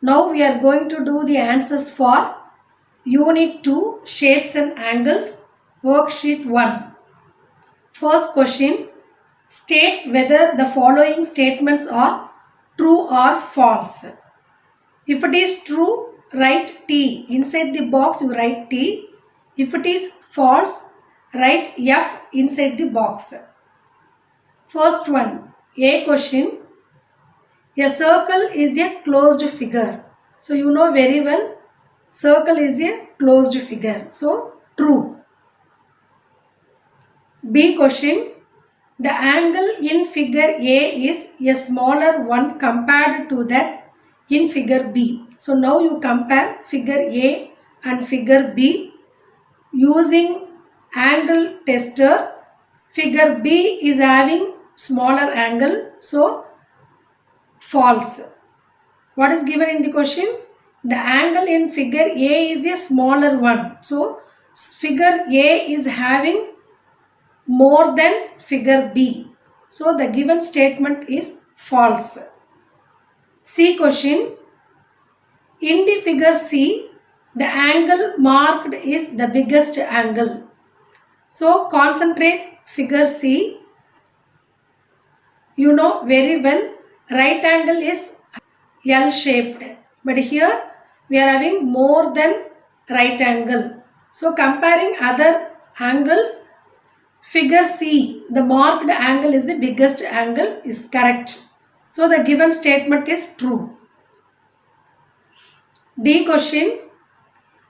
Now we are going to do the answers for Unit 2 Shapes and Angles, Worksheet 1. First question, state whether the following statements are true or false. If it is true, write T. Inside the box you write T. If it is false, write F inside the box. First one, A question. A circle is a closed figure. So you know very well, circle is a closed figure. So true. B question. The angle in figure A is a smaller one compared to that in figure B. So now you compare figure A and figure B using angle tester. Figure B is having smaller angle. So false. What is given in the question? The angle in figure A is a smaller one. So figure A is having more than figure B. So the given statement is false. C question. In the figure C, the angle marked is the biggest angle. So concentrate figure C. You know very well, right angle is L shaped. But here we are having more than right angle. So comparing other angles, figure C, the marked angle is the biggest angle is correct. So the given statement is true. D question.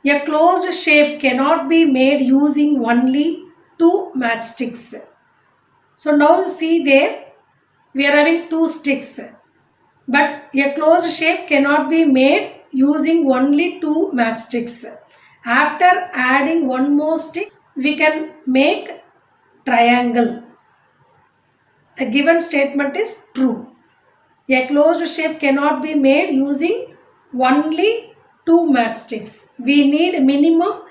A closed shape cannot be made using only two matchsticks. So now you see there we are having two sticks. But a closed shape cannot be made using only two matchsticks. After adding one more stick, we can make triangle. The given statement is true. A closed shape cannot be made using only two matchsticks. We need minimum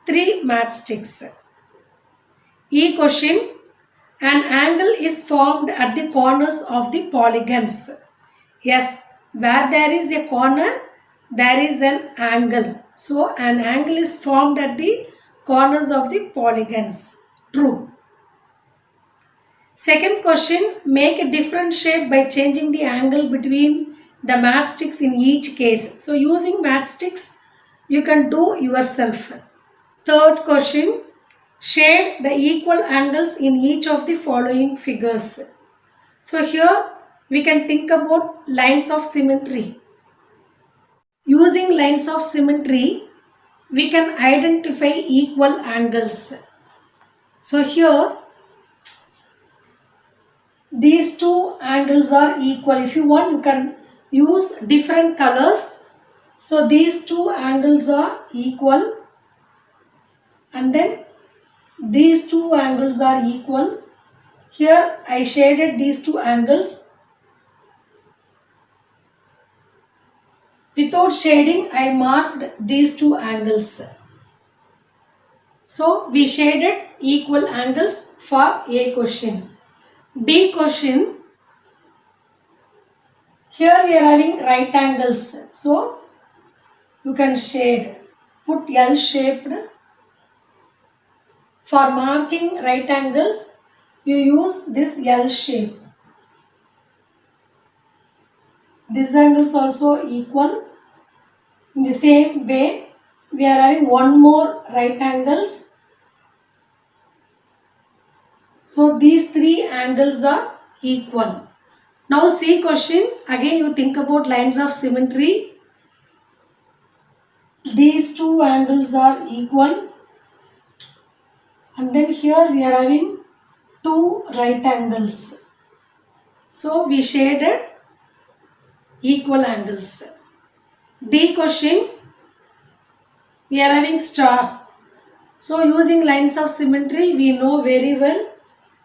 3 matchsticks. E question. An angle is formed at the corners of the polygons. Yes, where there is a corner, there is an angle. So, an angle is formed at the corners of the polygons. True. Second question, make a different shape by changing the angle between the matchsticks in each case. So, using matchsticks, you can do yourself. Third question, shade the equal angles in each of the following figures. So, here we can think about lines of symmetry. Using lines of symmetry, we can identify equal angles. So here, these two angles are equal. If you want, you can use different colors. So these two angles are equal. And then these two angles are equal. Here I shaded these two angles. Without shading, I marked these two angles. So, we shaded equal angles for A question. B question. Here we are having right angles. So, you can shade. Put L shaped. For marking right angles, you use this L shape. This angle is also equal. In the same way, we are having one more right angles. So these three angles are equal. Now C question, again you think about lines of symmetry. These two angles are equal. And then here we are having two right angles. So we shaded equal angles. D question, we are having star. So using lines of symmetry, we know very well.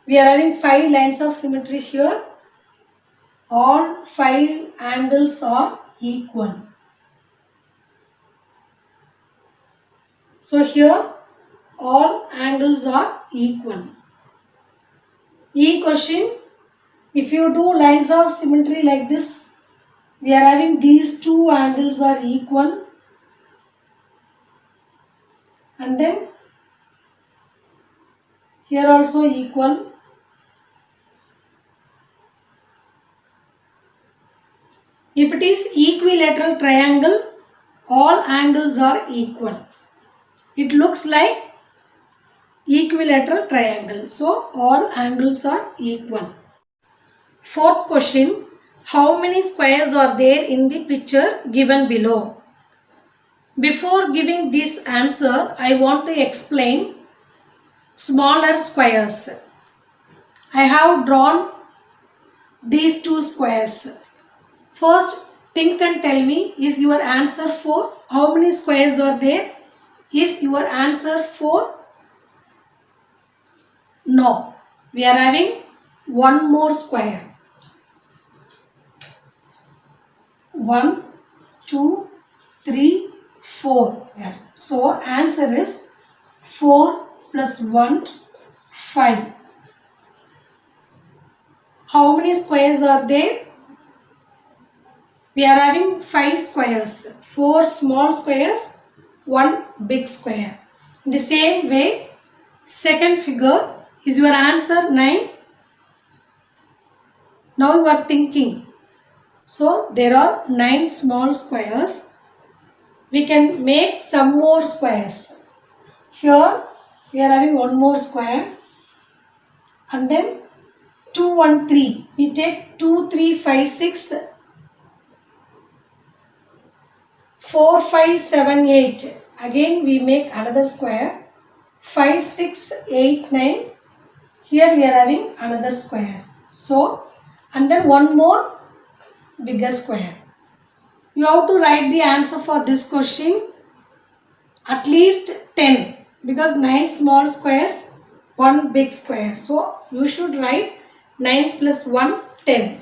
We are having 5 lines of symmetry here. All 5 angles are equal. So here all angles are equal. E question, if you do lines of symmetry like this, We are having these two angles are equal, and then here also equal. If it is equilateral triangle, all angles are equal. It looks like equilateral triangle. So all angles are equal. Fourth question. How many squares are there in the picture given below? Before giving this answer, I want to explain smaller squares. I have drawn these two squares. First, think and tell me, is your answer 4? How many squares are there? Is your answer 4? No. We are having one more square. 1, 2, 3, 4. Yeah. So, answer is 4 plus 1, 5. How many squares are there? We are having 5 squares. 4 small squares, 1 big square. In the same way, second figure, is your answer 9? Now you are thinking. So there are 9 small squares. We can make some more squares. Here we are having one more square, and then 2, 1, 3. We take 2, 3, 5, 6, 4, 5, 7, 8. Again we make another square. 5, 6, 8, 9. Here we are having another square. So, and then one more bigger square. You have to write the answer for this question at least 10, because 9 small squares, 1 big square. So, you should write 9 plus 1, 10.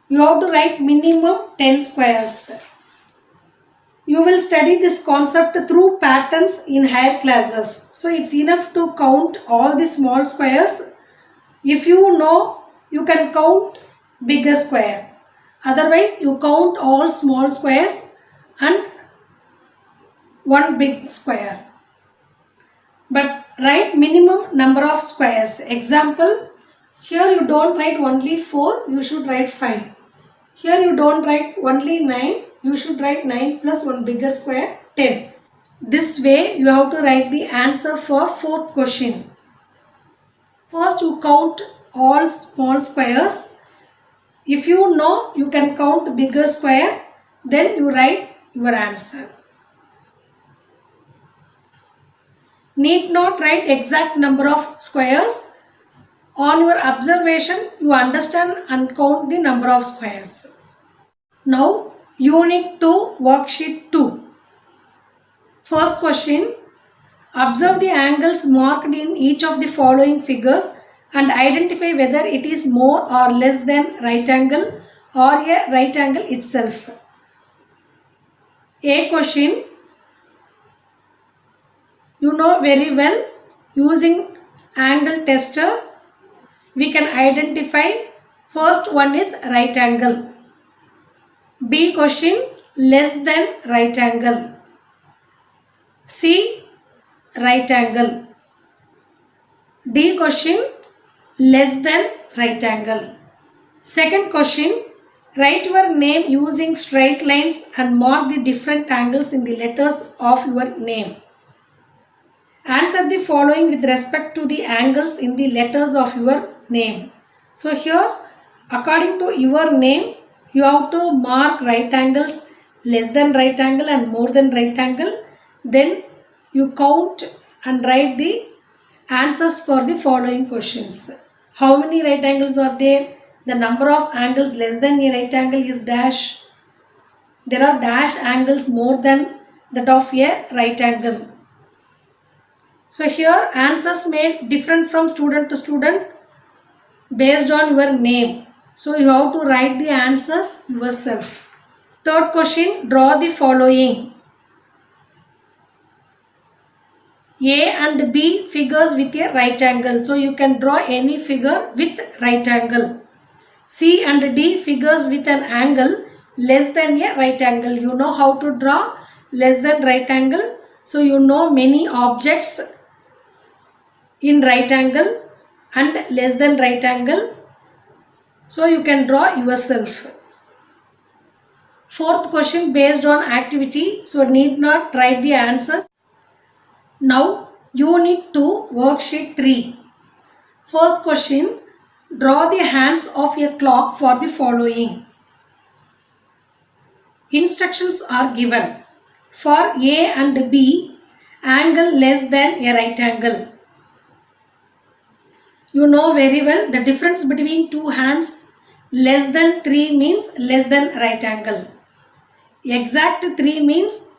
You have to write minimum 10 squares. You will study this concept through patterns in higher classes. So it's enough to count all the small squares. If you know, you can count bigger square. Otherwise, you count all small squares and one big square. But write minimum number of squares. Example, here you don't write only 4, you should write 5. Here you don't write only 9, you should write 9 plus 1 bigger square, 10. This way you have to write the answer for fourth question. First you count all small squares. If you know you can count bigger square, then you write your answer. Need not write exact number of squares. On your observation, you understand and count the number of squares. Now, Unit 2, Worksheet 2. First question. Observe the angles marked in each of the following figures and identify whether it is more or less than right angle or a right angle itself. A question. You know very well, using angle tester, we can identify first one is right angle. B question, less than right angle. C, right angle. D question, less than right angle. Second question, write your name using straight lines and mark the different angles in the letters of your name. Answer the following with respect to the angles in the letters of your name. So here, according to your name, you have to mark right angles, less than right angle and more than right angle. Then you count and write the answers for the following questions. How many right angles are there? The number of angles less than a right angle is dash. There are dash angles more than that of a right angle. So here answers made different from student to student based on your name. So you have to write the answers yourself. Third question, draw the following. A and B figures with a right angle. So you can draw any figure with right angle. C and D figures with an angle less than a right angle. You know how to draw less than right angle. So you know many objects in right angle and less than right angle. So you can draw yourself. Fourth question based on activity. So need not write the answers. Now unit 2 worksheet 3. First question, draw the hands of a clock for the following. Instructions are given. For A and B, angle less than a right angle. You know very well the difference between two hands. Less than 3 means less than right angle. Exact 3 means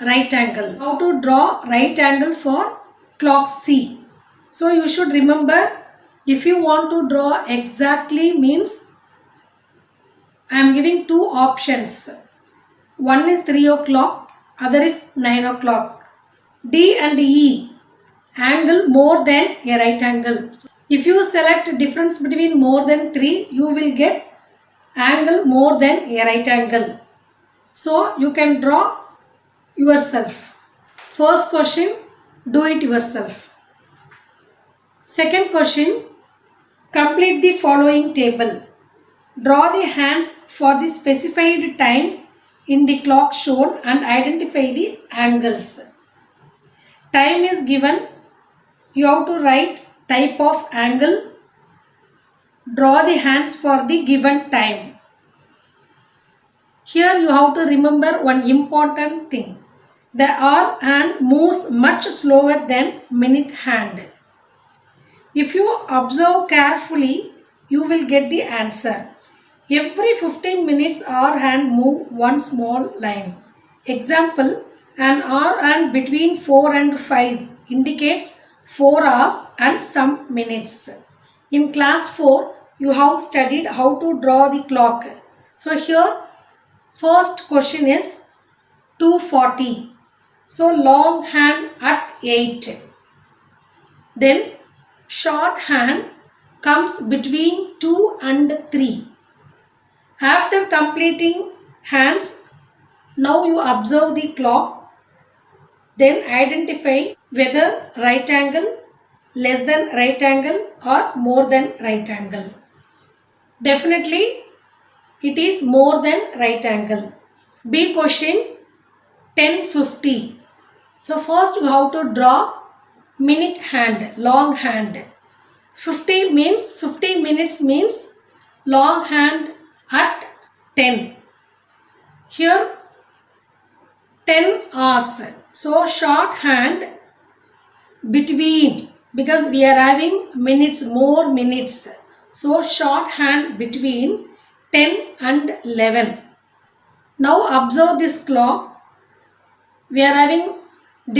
right angle. How to draw right angle for clock C? So you should remember, if you want to draw exactly means I am giving two options. One is 3 o'clock, other is 9 o'clock. D and E, angle more than a right angle. If you select difference between more than 3, you will get angle more than a right angle. So you can draw yourself. First question, do it yourself. Second question, complete the following table. Draw the hands for the specified times in the clock shown and identify the angles. Time is given. You have to write type of angle. Draw the hands for the given time. Here you have to remember one important thing. The hour hand moves much slower than minute hand. If you observe carefully, you will get the answer. Every 15 minutes hour hand move one small line. Example, an hour hand between 4 and 5 indicates 4 hours and some minutes. In class 4, you have studied how to draw the clock. So here, first question is 2:40. So long hand at 8. Then short hand comes between 2 and 3. After completing hands, now you observe the clock. Then identify whether right angle, less than right angle or more than right angle. Definitely it is more than right angle. B question 10:50. So first you have to draw minute hand, long hand. 50 minutes means long hand at 10. Here 10 hours. So short hand between, because we are having minutes, more minutes. So short hand between 10 and 11. Now observe this clock. We are having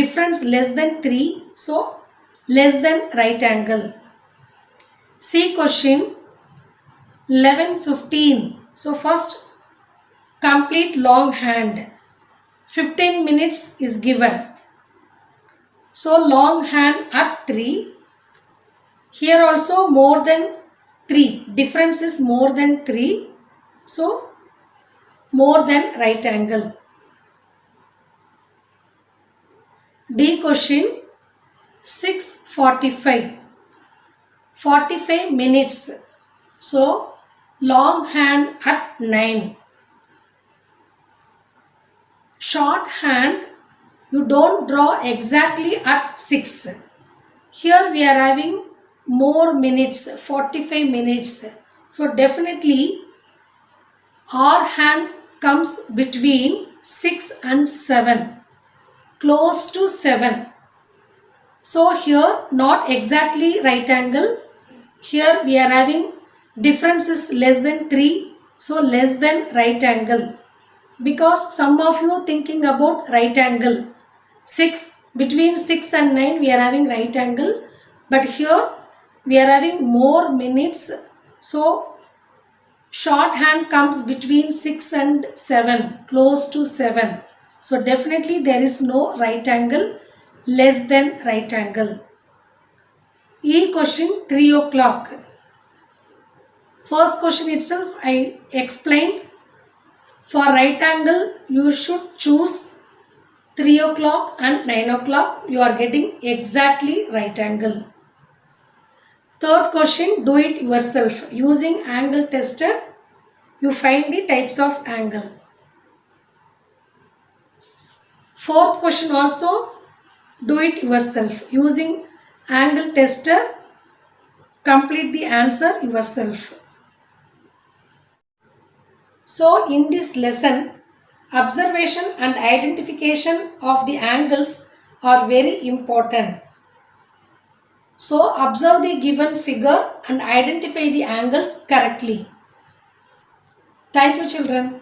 difference less than 3. So less than right angle. C question 11:15. So first complete long hand. 15 minutes is given. So long hand at 3. Here also more than 3. Difference is more than 3. So more than right angle. D question 6:45. 45 minutes. So long hand at 9. Short hand you don't draw exactly at 6. Here we are having more minutes, 45 minutes. So definitely our hand comes between 6 and 7, close to 7. So here not exactly right angle. Here we are having difference is less than 3. So less than right angle. Because some of you thinking about right angle. 6, between 6 and 9 we are having right angle. But here we are having more minutes. So short hand comes between 6 and 7, close to 7. So definitely there is no right angle. less than right angle. E question 3 o'clock. First question itself I explained. For right angle you should choose 3 o'clock and 9 o'clock. You are getting exactly right angle. Third question, do it yourself. Using angle tester, you find the types of angle. Fourth question also, do it yourself. Using angle tester, complete the answer yourself. So in this lesson, observation and identification of the angles are very important. So observe the given figure and identify the angles correctly. Thank you, children.